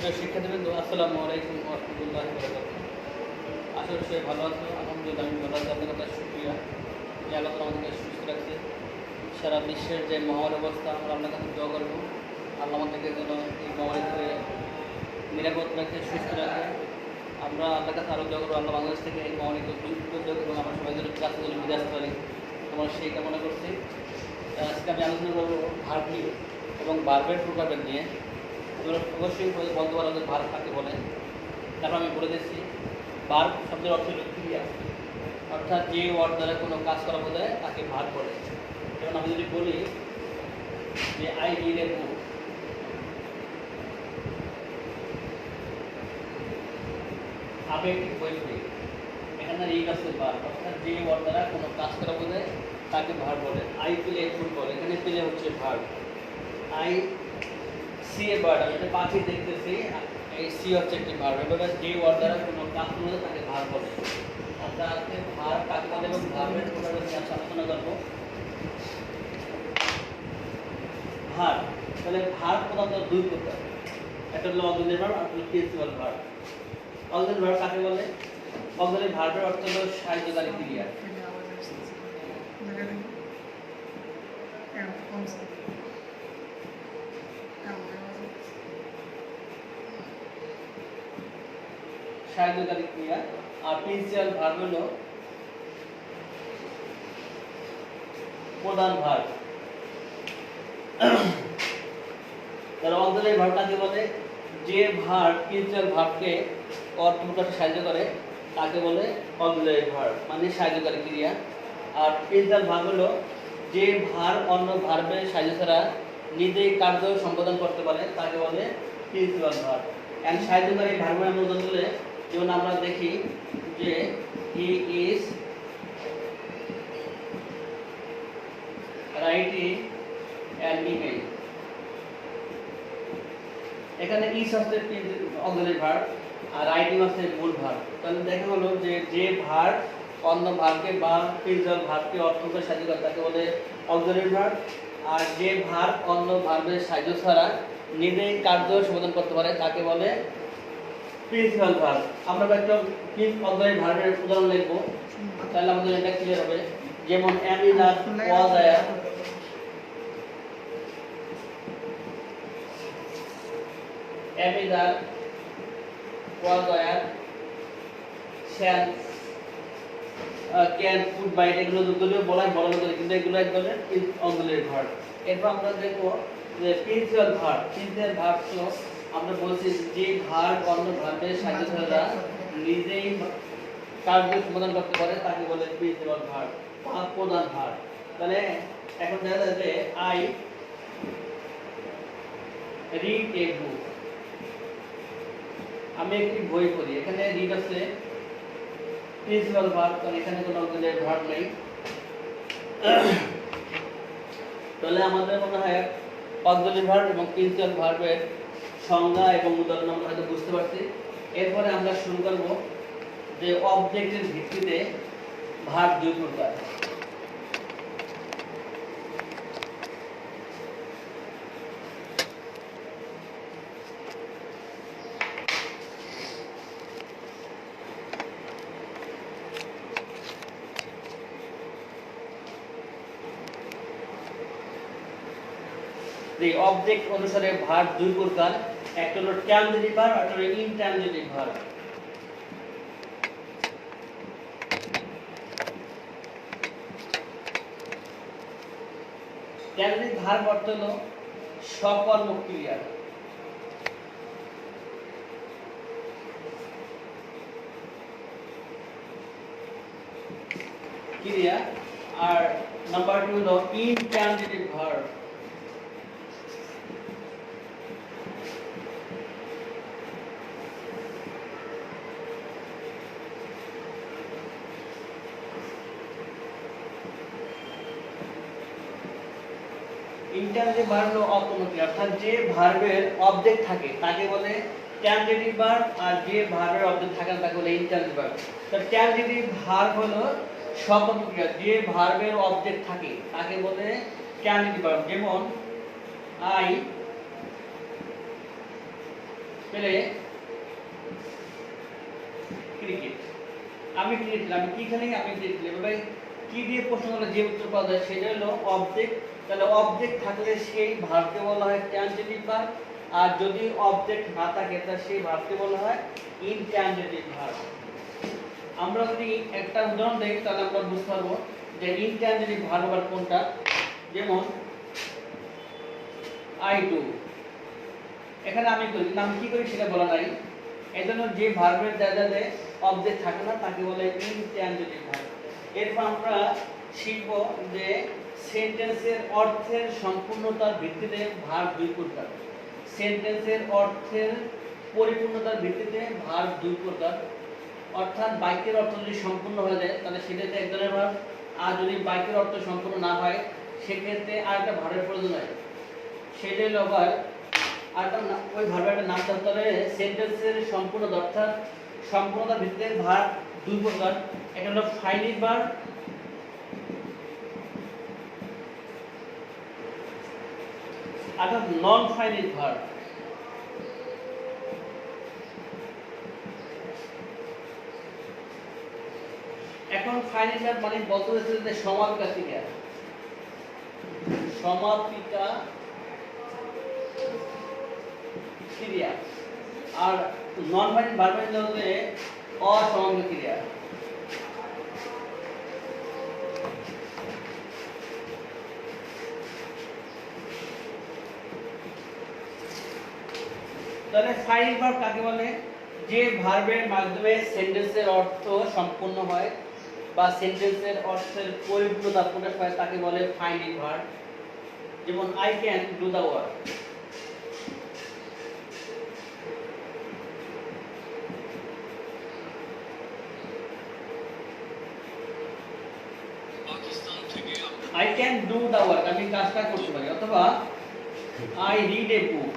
প্রিয় শিক্ষার্থীবৃন্দ, আসসালামু আলাইকুম ওয়া রাহমাতুল্লাহি ওয়া বারাকাতুহু। আশা করি সবাই ভালো আছো। আলহামদুলিল্লাহ আমি ভালো আছি। আপনাদের কাছে শুকরিয়া যে আল্লাহ তাআলা আমাদেরকে সুস্থ রাখছে। সারা বিশ্বের যে মহামারী অবস্থা, আমরা আপনার কাছে দোয়া করবো আল্লাহ আমাদেরকে যেন এই মহামারী থেকে নিরাপদ রাখে, সুস্থ রাখে। আমরা আল্লাহর কাছে আরও দোয়া করবো আল্লাহ বাংলাদেশ থেকে এই মহামারীকে দূর এবং আমরা সবাই যেন কাছে যেন ফিরে আসতে পারি, আমরা সেই কামনা করছি। আজকে আমি আলোচনা করবো ভার্ব নিয়ে এবং ভার্বের প্রকারভেদ নিয়ে। তোমরা অবশ্যই বলতে পারো যে ভার্ব কাকে বলে। তারপর আমি বলে দিচ্ছি ভার্ব শব্দের অর্থ হলো ক্রিয়া, অর্থাৎ যে ওয়ার্ড দ্বারা কোনো কাজ করা বোঝায় তাকে ভার্ব বলে। যেমন আমি যদি বলি যে আই রিড এ বুক, আমি একটি বই পড়ি, এখানে রিড আছে ভার্ব, অর্থাৎ যে ওয়ার্ড দ্বারা কোনো কাজ করা বোঝায় তাকে ভার্ব বলে। আই প্লে ফুটবল, এখানে প্লে হচ্ছে verb. I see a bird, আমি একটা পাখি দেখতেছি, এই সি হচ্ছে একটি ভার্ব। এভাবে যে ওয়ার্ড দ্বারা কোনো কাজ করা তাকে ভার্ব বলে। আমরা আজকে ভার্ব কাকে বলে এবং ভার্বের প্রকারভেদ নিয়ে আলোচনা করব। ভার্ব, তাহলে ভার্ব প্রধানত দুই প্রকার, একটা হলো অক্সিলারি ভার্ব আর একটা প্রিন্সিপাল ভার্ব। অক্সিলারি ভার্ব কাকে বলে? অক্সিলারি ভার্বের অর্থ হলো সাহায্যকারী ক্রিয়া। সাহায্যকারী ক্রিয়া। আর প্রিন্সিপাল ভার্ব হলো প্রধান ভার্ব। তাহলে অক্সিলারি ভার্ব কাকে বলে? যে ভার্ব প্রিন্সিপাল ভার্বকে অর্থ প্রকাশে সাহায্য করে তাকে বলে অক্সিলারি ভার্ব, মানে সাহায্যকারী ক্রিয়া। আর প্রিন্সিপাল ভার্ব হলো যে ভার্ব অন্য ভার্বের সাহায্য ছাড়া নিজেই কার্য সম্পাদন করতে পারে তাকে বলে প্রিন্সিপাল ভার্ব। এন্ড সাহায্যকারী ভার্বের আমরা উদাহরণ দিলে, যেমন আমরা দেখি যে he is writing an email, এখানে ইজ হচ্ছে অক্সিলারি ভার্ব আর রাইটিং হচ্ছে মূল ভার্ব। তাহলে দেখা হলো যে যে ভার্ব অন্য ভার্বকে বা প্রিন্সিপাল ভার্বকে অর্থ প্রকাশে সাহায্য করে তাকে বলে অক্সিলারি ভার্ব। আর যে ভার্ব অন্য ভার্বের সাহায্য ছাড়া নিজেই কার্য সমাধান করতে পারে তাকে বলে প্রিন্সিপাল ভার্ব। আমরা একটা অক্সিলারি ভার্বের উদাহরণ লিখবো, তাহলে আমাদের এটা ক্লিয়ার হবে। যেমন am is R was are, am is R was are, shall, can, could, might, এগুলো যদিও বলা করে, কিন্তু এগুলো এক ধরনের অক্সিলারি ভার্ব। এরপর আমরা দেখবো যে প্রিন্সিপাল ভার্ব। প্রিন্সিপাল ভার্ব তো আমরা বলছি যে ভার্ব অন্য ভার্বের সাহায্য ছাড়া নিজেই কার্য সমাধান করতে পারে তাকে বলে প্রিন্সিপাল ভার্ব বা প্রধান ভার্ব। তাহলে এখন দেখা যায় যে আই রিড এ বুক, আমি একটি বই পড়ি, এখানে রিড আছে প্রিন্সিপাল ভার্ব, কারণ এখানে কোনো অক্সিলারি ভার্ব নেই। তাহলে আমাদের মনে হয় অক্সিলারি ভার্ব এবং প্রিন্সিপাল ভার্বের সংজ্ঞা এবং উদাহরণ আমরা হয়তো বুঝতে পারছি। এরপরে আমরা শুরু করব যে অবজেক্টের ভিত্তিতে ভার্ব দুই প্রকার। এই অবজেক্ট অনুসারে ভার্ব দুই প্রকার, একটা হলো ট্রানজিটিভ ভার্ব আর একটা হলো ইনট্রানজিটিভ ভার্ব। ট্রানজিটিভ ভার্ব অর্থ হলো সকর্ম ক্রিয়া। ক্রিয়া। আর নাম্বার 2 হলো ইনট্রানজিটিভ ভার্ব। ইনট্রানজিটিভ ভার্ব হলো অকর্মক ক্রিয়া, অর্থাৎ যে ভার্বের অবজেক্ট থাকে তাকে বলে ট্রানজিটিভ ভার্ব, আর যে ভার্বের অবজেক্ট থাকে না তাকে বলে ইনট্রানজিটিভ ভার্ব। তো ট্রানজিটিভ ভার্ব হলো সকর্মক ক্রিয়া, যে ভার্বের অবজেক্ট থাকে তাকে বলে ট্রানজিটিভ ভার্ব। যেমন আই পেলে ক্রিকেট, আমি ক্রিকেট, আমি কি খেলি, আমি ক্রিকেট খেলি। এবার কি দিয়ে প্রশ্ন করলে যে উত্তর পাওয়া যায় সেটা হলো অবজেক্ট। তাহলে অবজেক্ট থাকলে সেই ভার্বকে বলা হয় ট্রানজিটিভ ভার্ব, আর যদি অবজেক্ট না থাকে তাহলে সেই ভার্বকে বলা হয় ইনট্রানজিটিভ ভার্ব। আমরা যদি একটা উদাহরণ দেখি তাহলে আমরা বুঝতে পারবো যে ইনট্রানজিটিভ ভার্ব আবার কোনটা। যেমন আই ডু, এখানে আমি করি, আমি কি করি সেটা বলা নাই। এজন্য যে ভার্বের জায়গাতে অবজেক্ট থাকে না তাকে বলে ইনট্রানজিটিভ ভার্ব। এরপর আমরা শিখব যে সেন্টেন্সের অর্থের সম্পূর্ণতার ভিত্তিতে ভার্ব দুই প্রকার। সেন্টেন্সের অর্থের পরিপূর্ণতার ভিত্তিতে ভার্ব দুই প্রকার। অর্থাৎ বাক্যের অর্থ যদি সম্পূর্ণ হয়ে যায় তাহলে সেটাতে এক ধরনের ভার্ব, আর যদি বাক্যের অর্থ সম্পূর্ণ না হয় সেক্ষেত্রে আরেকটা ভার্বের প্রয়োজন হয়, সেটাই হলো আবার আরেকটা ওই ভার্বের একটা নাম থাকতে হবে সেন্টেন্সের সম্পূর্ণতা। অর্থাৎ সম্পূর্ণতার ভিত্তিতে ভার্ব দুই প্রকার, একটা হলো ফাইনাইট ভার্ব আর নন ফাইনাইট ভার্ব। এখন ফাইনাইট ভার্ব মানে বলতে হচ্ছে যে সমাপিকা ক্রিয়া, সমাপিকা ক্রিয়া, আর নন ফাইনাইট ভার্বের হচ্ছে অসমাপিকা ক্রিয়া। তাহলে ফাইনাইট ভার্ব কাকে বলে? যে ভার্বের মাধ্যমে সেন্টেন্সের অর্থ সম্পূর্ণ হয় বা সেন্টেন্সের অর্থের পরিপূর্ণতা প্রকাশ পায় তাকে বলে ফাইনাইট ভার্ব। যেমন I can do the work, I can do the work, আমি কাজটা করতে পারি। অথবা I read a book,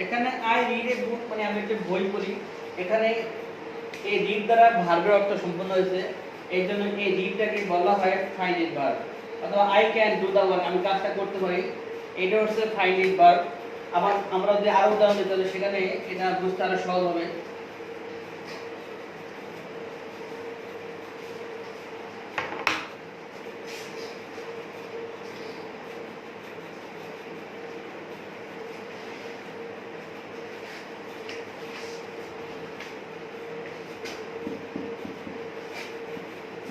এখানে I read a book মানে আমি একটা বই পড়ি। এখানে এই রিড দ্বারা ভার্বের অর্থ সম্পূর্ণ হয়েছে, এই জন্য এই রিডটাকে বলা হয় ফাইনাইট ভার্ব। অথবা I can do the work, আমি কাজটা করতে পারি, এটা হচ্ছে ফাইনাইট ভার্ব। আবার আমরা যদি আরো উদাহরণ দিই তাহলে সেখানে এটা বুঝতে আরো সহজ হবে।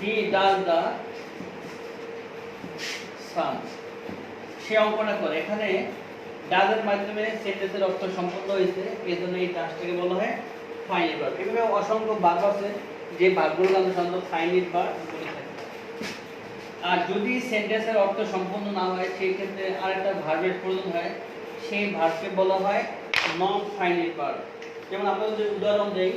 He does the sum, সে অঙ্কটা করে। এখানে ডাজের মাধ্যমে সেন্টেন্সের অর্থ সম্পূর্ণ হয়েছে, এই জন্য এই টাস্কটাকে বলা হয় ফাইনাইট ভার্ব। এভাবে অসংখ্য ভার্ব আছে যে ভার্বগুলো আমরা সাধারণত ফাইনাইট ভার্ব বলে থাকি। আর যদি সেন্টেন্সের অর্থ সম্পূর্ণ না হয় সেই ক্ষেত্রে আরেকটা ভার্বের প্রয়োজন হয়, সেই ভার্বকে বলা হয় নন ফাইনাইট ভার্ব। যেমন আমরা যদি উদাহরণ দেই,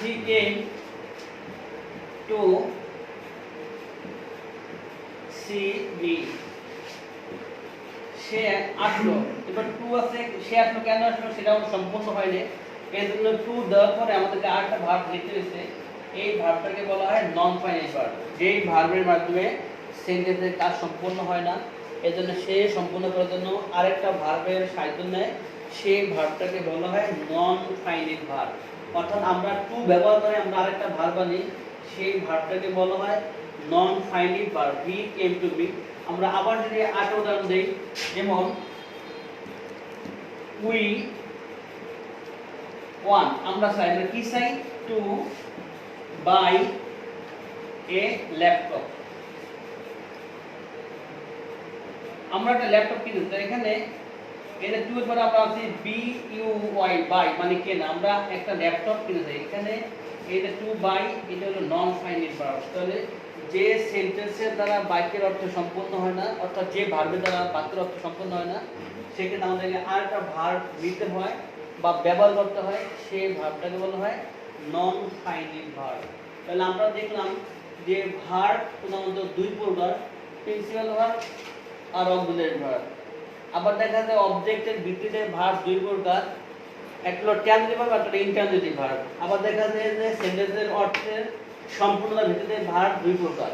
he came to see me, সে আসলো। এবার টু আছে, সে আসলো, কেন আসলো সেটাও সম্পূর্ণ হয়নি, এই জন্য টু দেওয়ার পরে আমাদেরকে আরেকটা ভার্ব লিখতে হয়েছে, এই ভার্বটাকে বলা হয় নন ফাইনাইট ভার্ব। যেই ভার্বের মাধ্যমে সেন্টেন্সের কাজ সম্পূর্ণ হয় না, এই জন্য সে সম্পূর্ণ করার জন্য আরেকটা ভার্বের সাহায্য নেয়, সেই ভার্বটাকে বলা হয় নন ফাইনাইট ভার্ব। অর্থাৎ আমরা টু ব্যবহার করে আমরা আরেকটা ভার্ব আনি, সেই ভার্বটাকে বলা হয় non finite verb. He came to me. আমরা আবার যদি আরেকটা উদাহরণ দেই, যেমন উই ওয়ান, আমরা চাই, আমরা কি চাই? টু বাই এ ল্যাপটপ, আমরা একটা ল্যাপটপ কিনতে চাই। এখানে এটা টু এর পরে আমরা আছে বি ইউ ওয়াই, বাই মানে কেনা, আমরা একটা ল্যাপটপ কিনতে চাই। এখানে এটা টু বাই, এটা হলো নন ফাইনাইট ভার্ব। তাহলে যে সেন্টেন্সের দ্বারা বাক্যের অর্থ সম্পূর্ণ হয় না, অর্থাৎ যে ভার্বের দ্বারা বাক্যের অর্থ সম্পূর্ণ হয় না, সেক্ষেত্রে আমাদেরকে আরেকটা ভার্ব নিতে হয় বা ব্যবহার করতে হয়, সেই ভার্বটাকে বলা হয় নন ফাইনাইট ভার্ব। তাহলে আমরা দেখলাম যে ভার্ব প্রধানত দুই প্রকার, প্রিন্সিপাল ভার্ব আর অক্সিলারি ভার্ব। আবার দেখা যায় অবজেক্টের ভিত্তিতে ভার্ব দুই প্রকার, একটা হলো ট্রানজিটিভ ভার্ব, একটা ইনট্রানজিটিভ ভার্ব। আবার দেখা যায় যে সেন্টেন্সের অর্থের সম্পূর্ণতার ভিত্তিতে ভার্ব দুই প্রকার,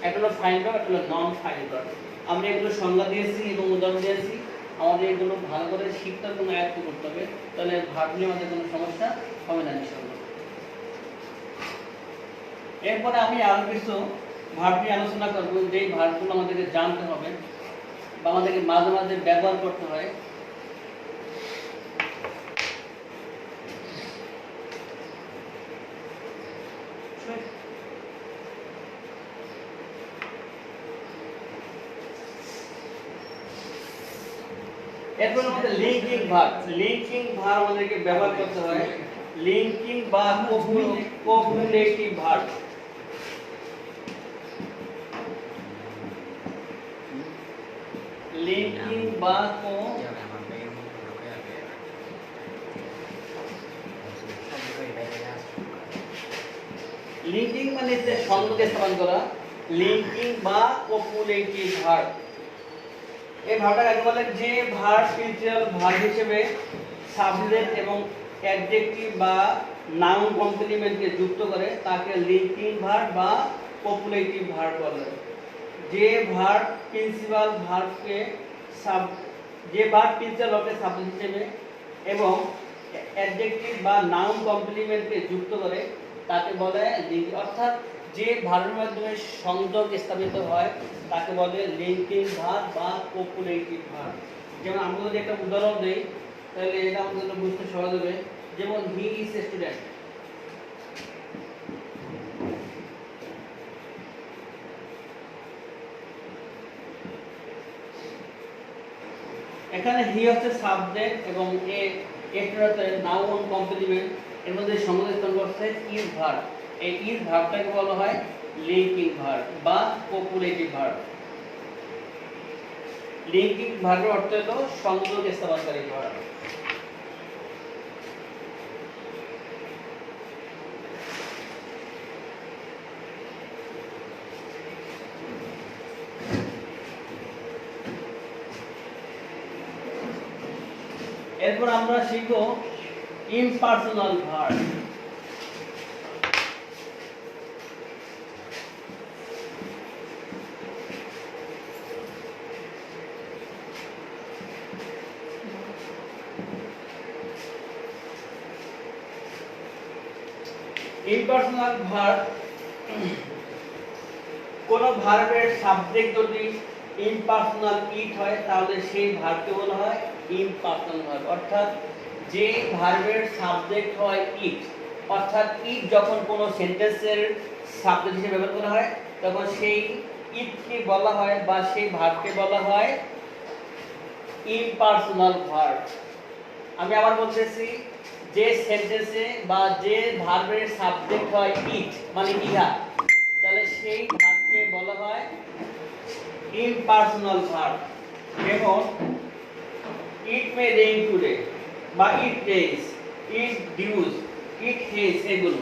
একটা হলো ফাইনাল ভার্ব, একটা হলো নন ফাইনাল ভার্ব। আমরা এগুলো সংজ্ঞা দিয়েছি এবং উদাহরণ দিয়েছি, আমাদের এগুলো ভালো করে শিখতে হবে এবং আয়ত্ত করতে হবে, তাহলে ভার্ব নিয়ে আমাদের কোনো সমস্যা হবে না ইনশাআল্লাহ। এরপরে আমি আরো কিছু ভার্ব নিয়ে আলোচনা করব, যেই ভার্বগুলো আমাদেরকে জানতে হবে বা আমাদেরকে মাঝে মাঝে ব্যবহার করতে হয়। এরপর আমাদের লিঙ্কিং ভার্ব, লিঙ্কিং ভার্ব আমাদেরকে ব্যবহার করতে হয়। লিঙ্কিং বা কোপুলেটিভ ভার্ব, লিঙ্কিং বা লিঙ্কিং মানে হচ্ছে সংযোগ স্থাপন করা, লিঙ্কিং বা কোপুলেটিভ ভার্ব। এই ভার্বটা কাকে বলে? যে ভার্ব প্রিন্সিপাল ভার্ব হিসেবে সাবজেক্ট এবং অ্যাডজেক্টিভ বা নাউন কমপ্লিমেন্টকে যুক্ত করে তাকে লিঙ্কিং ভার্ব বা কোপুলেটিভ ভার্ব বলে। যে ভার্ব প্রিন্সিপাল ভার্বকে সাবজেক্ট হিসেবে এবং অ্যাডজেক্টিভ বা নাউন কমপ্লিমেন্টকে যুক্ত করে তাকে বলে লিঙ্কিং, অর্থাৎ যে ভার্বের মাধ্যমে সংযোগ স্থাপিত হয় তাকে বলে লিঙ্কিং ভার্ব বা কোপুলেটিভ ভার্ব। যেমন আমরা যদি একটা উদাহরণ দেই তাহলে এটা আমাদের জন্য বুঝতে সহজ হবে। যেমন হি ইজ এ স্টুডেন্ট, এখানে হি হচ্ছে সাবজেক্ট এবং এটা হচ্ছে নাউন কমপ্লিমেন্ট, এর মধ্যে সংযোজন করছে ইজ ভার্ব। এই ইজ ভার্বটাকে বলা হয় লিঙ্কিং ভার্ব বা কোপুলেটিভ ভার্ব। লিঙ্কিং ভার্বের অর্থ হলো সংযোগ স্থাপনকারী ভার্ব। এরপর আমরা শিখব ইমপার্সোনাল ভার্ব। ইমপার্সোনাল ভার্ব কোন ভার্বের সাবজেক্ট যদি ইমপার্সোনাল ইট হয় তাহলে সেই ভার্বকে বলা হয় ইমপার্সোনাল ভার্ব। অর্থাৎ যে ভার্বের সাবজেক্ট হয় ইট, অর্থাৎ ইট যখন কোনো সেন্টেন্সের সাবজেক্ট হিসেবে ব্যবহার করা হয় তখন সেই ইটকে বলা হয় বা সেই ভার্বকে বলা হয় ইমপার্সোনাল ভার্ব। আমি আবার বলতেছি, যে সেন্টেন্সে বা যে ভার্বের সাবজেক্ট হয় ইট মানে ইহা, তাহলে সেই ভার্বকে বলা হয় ইমপার্সোনাল ভার্ব। যেমন ইট মে রেইন টুডে বা it rains, it dues, it has, এগুলো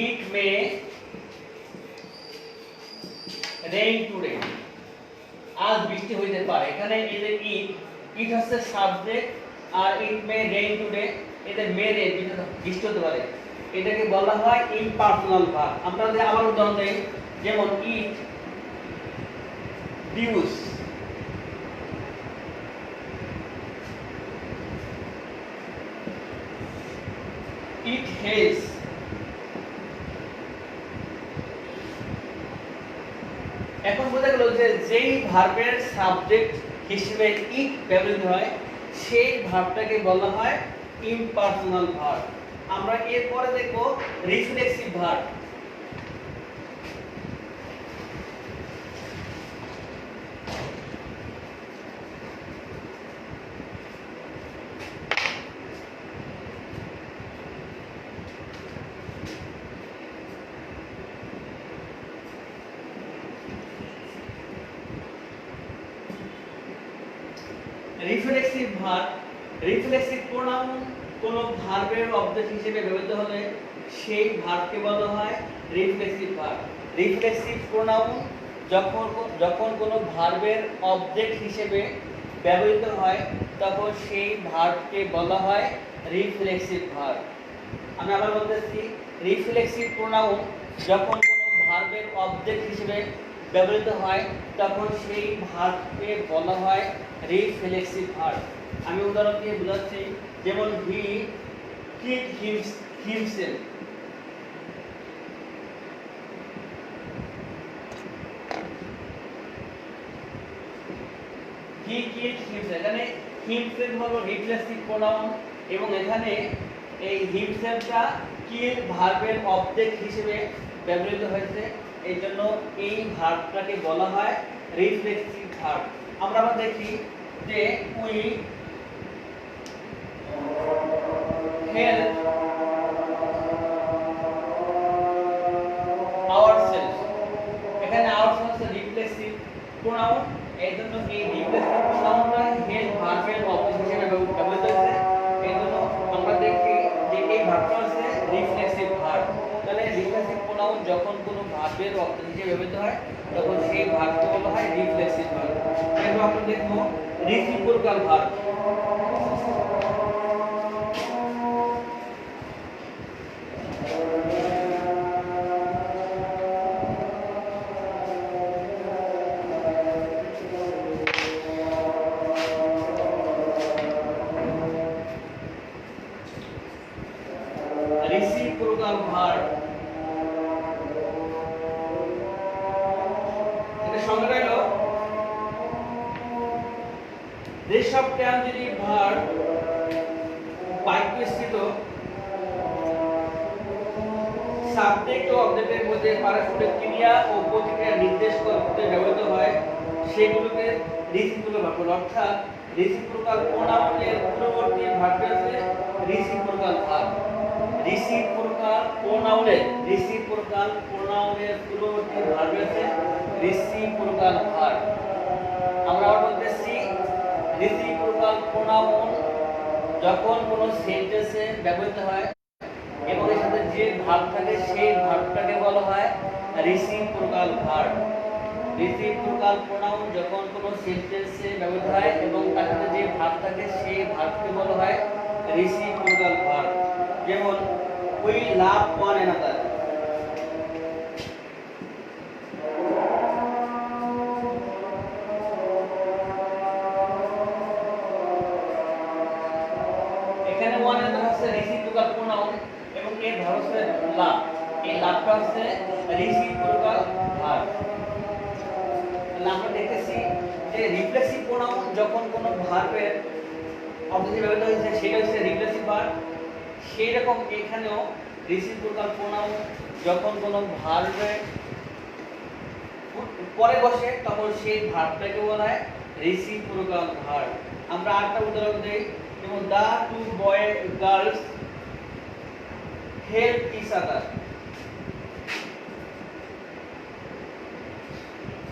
ইট মে রেইন টুডে, আজ বৃষ্টি হইতে পারে। এখানে এই যে ইট হচ্ছে সাবজেক্ট আর ইট মে রেইন টুডে, এদের মে রেইন বৃষ্টি হতে পারে, এটাকে বলা হয় ইমপার্সোনাল ভার্ব। আমরা যদি আবার উদাহরণ দেই, যেমন ইট ডিউস, ইট হেজ, এখন বোঝা গেল যে যেই ভার্বের সাবজেক্ট হিসেবে ইট ব্যবহৃত হয় সেই ভার্বটাকে বলা হয় ইমপার্সোনাল ভার্ব। আমরা এরপরে দেখব reflexive verb. Reflexive verb, reflexive pronoun কোন ভার্বের অবজেক্ট হিসেবে ব্যবহৃত হলে সেই ভার্বকে বলা হয় রিফ্লেক্সিভ ভার্ব। রিফ্লেক্সিভ প্রোনাউন যখন কোনো ভার্বের অবজেক্ট হিসেবে ব্যবহৃত হয় তখন সেই ভার্বকে বলা হয় রিফ্লেক্সিভ ভার্ব। আমি আবার বলতেছি, রিফ্লেক্সিভ প্রোনাউন যখন কোনো ভার্বের অবজেক্ট হিসেবে ব্যবহৃত হয় তখন সেই ভার্বকে বলা হয় রিফ্লেক্সিভ ভার্ব। আমি উদাহরণ দিয়ে বোঝাচ্ছি, যেমন হি কিড হিমসেলফ। হি কিড হিমসেলফ, এখানে হিমসেলফ হলো রিফ্লেক্সিভ প্রোনাউন এবং এখানে এই হিমসেলফটা কিড ভার্বের অবজেক্ট হিসেবে ব্যবহৃত হয়েছে, এই জন্য এই ভার্বটাকে বলা হয় রিফ্লেক্সিভ ভার্ব। আমরা আবার দেখি যে উই হেল্প আওয়ারসেলফ, এখানে আওয়ারসেলফ রিফ্লেক্সিভ প্রোনাউন, এই জন্য এই রিফ্লেক্সিভ প্রোনাউনটা হেল্প ভার্বের অবজেক্ট হিসেবে ব্যবহৃত হয়েছে, এই জন্য আমরা দেখি যে এই ভার্বটা হচ্ছে রিফ্লেক্সিভ ভার্ব। তাহলে রিফ্লেক্সিভ প্রোনাউন যখন কোনো ভার্বের অবজেক্ট হিসেবে ব্যবহৃত হয় তখন সেই ভার্বকে বলা হয় রিফ্লেক্সিভ ভার্ব। এরপর আমরা দেখব রেসিপ্রোকাল ভার্ব। রেসিপ্রোকাল ভার্ব এটা সংজ্ঞা হলো this of transitive verb বাক্যস্থিত সাবজেক্ট ও অবজেক্টের মধ্যে পারস্পরিক ক্রিয়া ও প্রতিক্রিয়া নির্দেশ করতে ব্যবহৃত হয় সেগুলোকে রেসিপ্রোকাল ভার্ব বলে। অর্থাৎ রেসিপ্রোকাল প্রোনাউনের পূর্ববর্তী ভার্ব হচ্ছে রেসিপ্রোকাল ভার্ব। রেসিপ্রোকাল প্রোনাউনের পূর্ববর্তী ভার্ব হচ্ছে রেসিপ্রোকাল ভার্ব। আমরা আবার বলতেছি, রেসিপ্রোকাল প্রোনাউন যখন কোনো সেন্টেন্সে ব্যবহৃত হয় এবং এর সাথে যে ভার্ব থাকে সেই ভার্বটাকে বলা হয় রেসিপ্রোকাল ভার্ব। রেসিপ্রোকাল প্রোনাউন যখন কোনো সেন্টেন্সে ব্যবহৃত হয় এবং তার সাথে যে ভার্ব থাকে সেই ভার্বকে বলা হয় রেসিপ্রোকাল ভার্ব। যেমন উই লাভ ওয়ান অ্যানাদার, এখানে ওয়ান অ্যানাদার হচ্ছে রেসিপ্রোকাল প্রোনাউন এবং এর ভার্ব হচ্ছে লাভ। এই লাভটা হচ্ছে রেসিপ্রোকাল ভার্ব। আমরা দেখতেছি যে রিফ্লেক্সিভ প্রোনাউন যখন কোনো ভার্বের অবজেক্ট ব্যবহৃত হয়েছে সেটা হচ্ছে রিফ্লেক্সিভ ভার্ব। সেই রকম এখানেও রেসিপ্রোকাল প্রোনাউন যখন কোনো ভার্বের পরে বসে তখন সেই ভার্বটাকে বলা হয় রেসিপ্রোকাল ভার্ব। আমরা আরেকটা উদাহরণ দেই, যেমন the two boy girls help each other.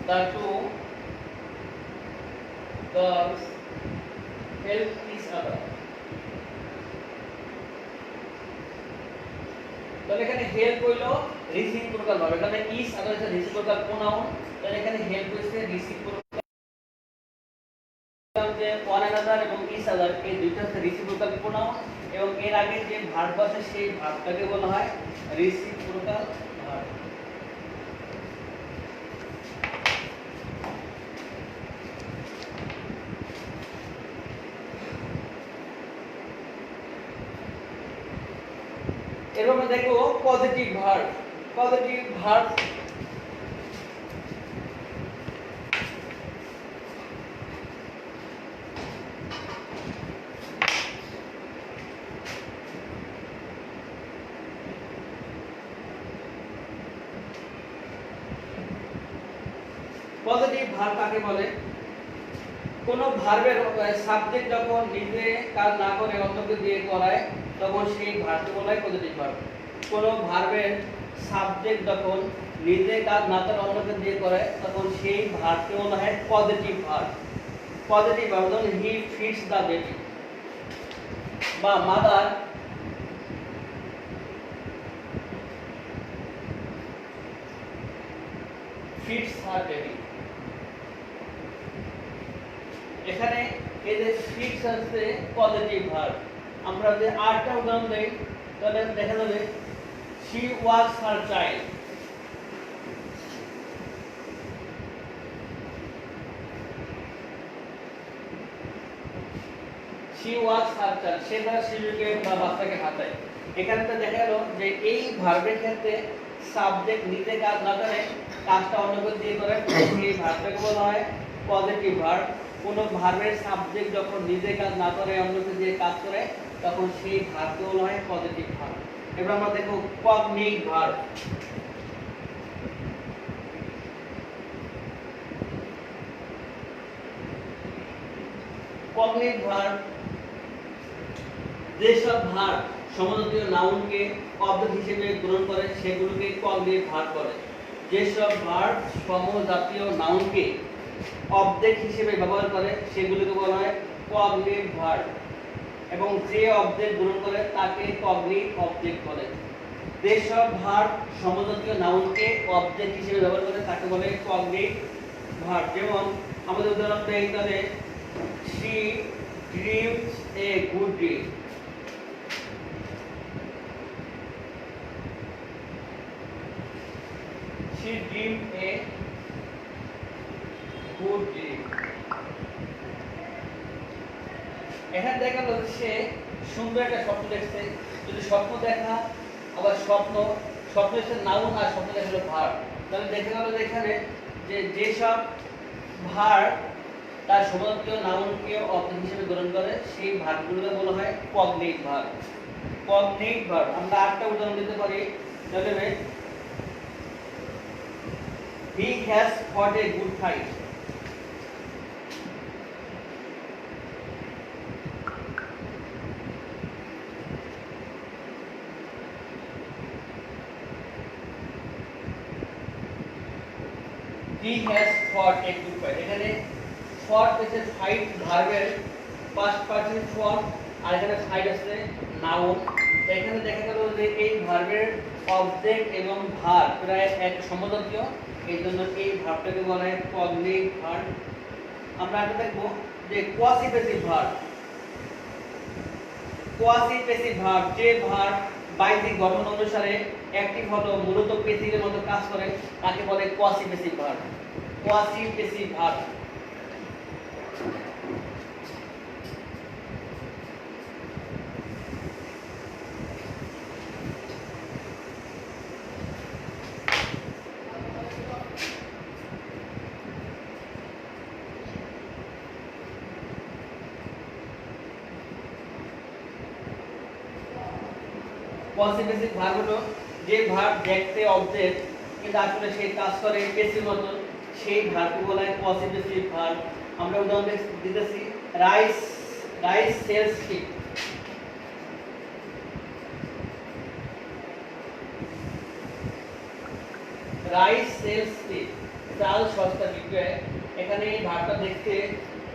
The two girls help each other. তাহলে এখানে হেল্প হইলো রেসিপ্রোকাল ভার্ব, এখানে ইচ আদার হচ্ছে রেসিপ্রোকাল প্রোনাউন, তাহলে এখানে হেল্প হচ্ছে রেসিপ্রোকাল, যে ওয়ান অ্যানাদার এবং ইচ আদার এই দুইটা হচ্ছে রেসিপ্রোকাল প্রোনাউন এবং এর আগে যে ভার্ব আছে সেই ভার্বটাকে বলা হয় রেসিপ্রোকাল ভার্ব। এরপর আমরা দেখব positive verb. Positive verb positive verb কাকে বলে? কোন ভার্বের সাবজেক্ট যখন নিজে কাজ না করে অন্যকে দিয়ে করায় তখন সেই ভার্বকে বলা হয় পজিটিভ ভার্ব। কোন ভার্বের সাবজেক্ট যখন নিজে কাজ না করে অন্যকে দিয়ে করায় তখন সেই ভার্বকে বলা হয় পজিটিভ ভার্ব। পজিটিভ ভার্ব যেমন হি ফিডস দ্য বেবি বা মাদার ফিডস হার বেবি। এখানে এই যে ফিক্স আছে পজিটিভ ভার্ব। আমরা যদি আরেকটা উদাহরণ দেই তাহলে দেখা যাবে she was her child। she was her child, সে তার শিশুকে বা বাচ্চাকে হাতায়। এখানে তো দেখা গেল যে এই ভার্বের ক্ষেত্রে সাবজেক্ট নিজে কাজ না করে কাজটা অন্য কেউ দিয়ে করে, এই ভার্বটাকে বলা হয় পজিটিভ ভার্ব। কোনো ভার্বের সাবজেক্ট যখন নিজে কাজ না করে অন্য কেউ দিয়ে কাজ করে তখন সেই ভার্বকে বলা হয় পজিটিভ ভার্ব। এবার আমরা দেখব কগনিট ভার্ব। কগনিট ভার্ব যেসব ভার্ব সমজাতীয় নাউনকে অবজেক্ট হিসেবে গ্রহণ করে সেগুলোকে কগনিট ভার্ব বলে। যেসব ভার্ব সমজাতীয় নাউনকে অবজেক্ট হিসেবে ব্যবহার করে সেগুলোকে বলা হয় কগনিট ভার্ব, এবং যে অবজেক্ট গ্রহণ করে তাকে কগনিট অবজেক্ট বলে। যেসব ভার্ব সমজাতীয় নাউনকে অবজেক্ট হিসেবে ব্যবহার করে তাকে বলে কগনিট ভার্ব। যেমন আমাদের উদাহরণ দেই তাহলে she dreams a good dream। she dreamed a good dream। এখানে দেখা গেল সে সুন্দর একটা স্বপ্ন দেখছে। যদি স্বপ্ন দেখা আবার স্বপ্ন দেখছে নাউন আর স্বপ্ন দেখা হলো ভার্ব, তাহলে দেখা গেল যে এখানে যে যেসব ভার্ব তার সমজাতীয় নাউনকে অবজেক্ট হিসেবে গ্রহণ করে সেই ভার্বগুলোকে বলা হয় কগনিট ভার্ব। কগনিট ভার্ব আমরা আরেকটা উদাহরণ দিতে পারি, তাহলে he has fought a good fight। he has fought a good fight। এখানে fought হচ্ছে ফাইট ভার্বের পাস্ট পার্টিসিপল ফর্ম, আর এখানে ফাইট আছে নাউন। এখানে দেখা গেল যে এই ভার্বের অবজেক্ট এবং ভার্ব প্রায় এক সমজাতীয়, এই জন্য এই ভার্বটাকে বলা হয় কগনিট ভার্ব। আমরা আগে দেখব যে কোয়াসিপেসিভ ভার্ব। কোয়াসিপেসিভ ভার্ব যে ভার্ব বাহ্যিক গঠন অনুসারে অ্যাক্টিভ হলো মূলত পেসিভের মতো কাজ করে তাকে বলে কোয়াসিপেসিভ ভার্ব। কোয়াসিপেসিভ ভার্ব কোয়াসিপেসিভ ভার্ব হলো যে ভার্ব দেখতে অবজেক্ট কিন্তু আসলে সেই কাজ করে পেসিভ মতো, সেই ভার্বকে বলা হয় কোয়াসিপেসিভ ভার্ব। আমরা উদাহরণ দিতেছি rice sells cheap. Rice sells cheap, চাল সস্তা বিক্রয়। এখানে এই ভার্বটা দেখতে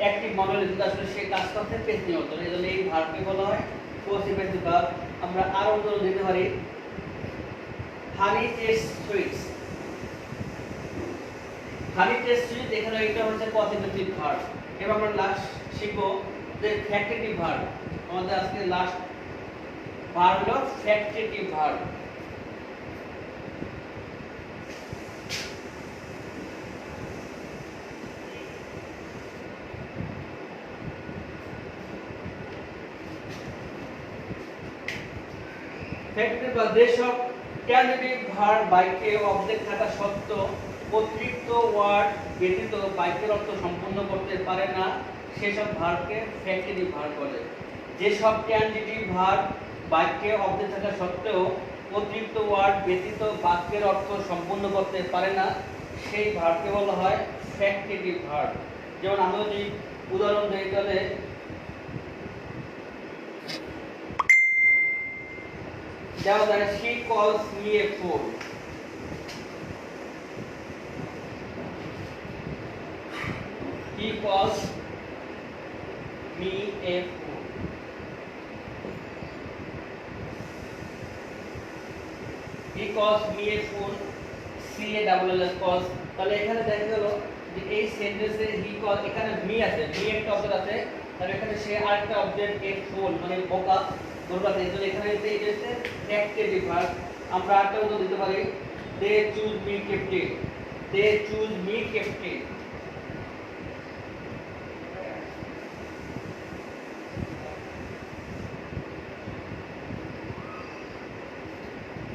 অ্যাক্টিভ মনে হলে কিন্তু আসলে সেই কাজ করতে পেসিভ মতো, এই জন্য এই ভার্বকে বলা হয় কোয়াসিপেসিভ ভার্ব। আমরা আরো উদাহরণ দিতে পারি honey taste sweets. Honey taste sweet এখানে এটা হচ্ছে কোয়াসিপেসিভ ভার্ব। এবার আমরা লাস্ট শিখব যে ফ্যাক্টিটিভ ভার্ব। আমাদের আজকে লাস্ট ভার্ব হলো ফ্যাক্টিটিভ ভার্ব। ফ্যাক্টিটিভ ভার্ব যেসব ট্রানজিটিভ ভার্ব বাক্যে অবজেক্ট থাকা সত্ত্বেও অতিরিক্ত ওয়ার্ড ব্যতীত বাক্যের অর্থ সম্পূর্ণ করতে পারে না সেসব ভার্বকে ফ্যাক্টিটিভ ভার্ব বলে। যেসব ট্রানজিটিভ ভার্ব বাক্যে অবজেক্ট থাকা সত্ত্বেও অতিরিক্ত ওয়ার্ড ব্যতীত বাক্যের অর্থ সম্পূর্ণ করতে পারে না সেই ভার্বকে বলা হয় ফ্যাক্টিটিভ ভার্ব। যেমন আমরা যদি উদাহরণ দিই তাহলে যেমন she calls me a fool। he calls me a fool। he calls me a fool, C-A-L-L calls। তাহলে এখানে দেখা গেল যে এই সেন্টেন্সে হি কল, এখানে মি আছে, মি একটা অবজেক্ট আছে, তাহলে এখানে সে আরেকটা অবজেক্ট এ ফুল মানে বোকা ধরবার এই জন্য এখানে এই যে অ্যাক্টিভ ভার্ব আমরা আরেকটা উদাহরণ দিতে পারি দে চুজ মি ক্যাপ্টেন দে চুজ মি ক্যাপ্টেন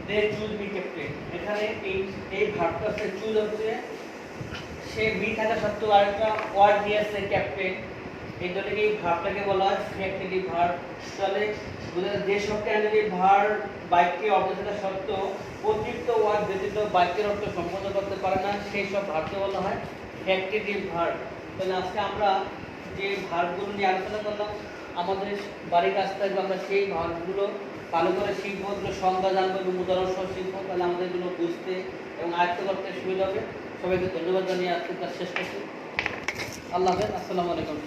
দে চুজ মি ক্যাপ্টেন এখানে এই ভার্বটা সে চুজ হচ্ছে সে মি থাকা সত্ত্বেও আরেকটা ওয়ার্ড নিয়ে আসছে ক্যাপ্টেন এই জন্য এই ভার্বটাকে বলা হয় ক্রিয়েটিভ ভার্ব তাহলে যে সব ক্যান্ডিডেট ভার্ব বাক্যে অবস্থিত থাকা সত্ত্বেও অতিরিক্ত ওয়ার্ড ব্যতীত বাক্যের অর্থ সম্পন্ন করতে পারে না সেই সব ভার্বকে বলা হয় ক্রিয়েটিভ ভার্ব তাহলে আজকে আমরা যে ভার্বগুলো নিয়ে আলোচনা করলাম আমাদের বাড়ির কাছ থেকে আমরা সেই ভার্বগুলো ভালো করে শিখবো এগুলো সংজ্ঞা জানবো এবং উদাহরণ সহ শিখবো তাহলে আমাদের এগুলো বুঝতে এবং আয়ত্ত করতে সুবিধা হবে সবাইকে ধন্যবাদ জানিয়ে আজকে তার শেষ করছি আল্লাহ হাফেজ আসসালামু আলাইকুম।